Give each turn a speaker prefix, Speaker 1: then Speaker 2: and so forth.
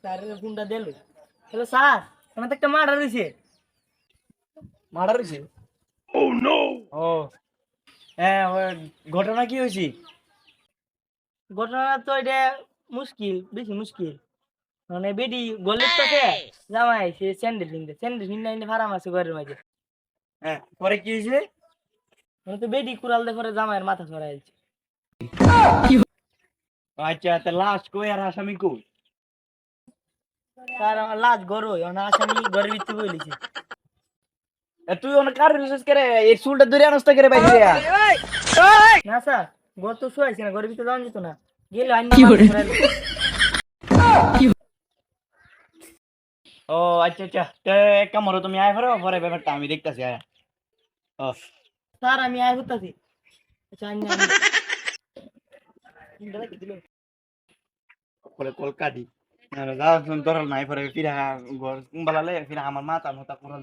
Speaker 1: স্যারের ফোনটা দিল। হ্যালো স্যার, আমার তো একটা মার্ডার হয়েছে।
Speaker 2: মার্ডার হয়েছে? ও হ্যাঁ, ঘটনা কি হয়েছে?
Speaker 1: ঘটনা তো এটা মুশকিল, বেশি মুশকিল। মানে বেডি গলির পাশে জামাই সে স্যান্ডেল কিনতে ফার্ম আছে ঘরের মাঝে।
Speaker 2: হ্যাঁ, পরে কি হয়েছে?
Speaker 1: মানে তো বেডি কুড়াল দিয়ে পরে জামাইয়ের মাথা ছড়াইছে।
Speaker 2: আচ্ছা, তা লাশ কই আর আসামি কই?
Speaker 1: স্যার আমার লাশ গরই, অনা আসামি ঘরের ভিতরে বইলিছে।
Speaker 2: তুই অনেক কার রিসার্চ করে এই চুলটা ধরে আনস্তা করে বাইরে দেয়া।
Speaker 1: না স্যার, ঘর তো শুয়াইছে না, ঘরের ভিতরে যাওয়া যেত না। গেলে আইন
Speaker 2: ও আচ্ছা আচ্ছা, তো এক কাম করো, তুমি আয় করো, পরে ব্যাপারটা আমি দেখতাছি। আয়। ও
Speaker 1: স্যার আমি আয় করতেছি। আচ্ছা
Speaker 2: পরে কল কাটি। যা তোর নাই পরে ফিরা ঘর বালালে ফিরা আমার মাথা মতা পুরো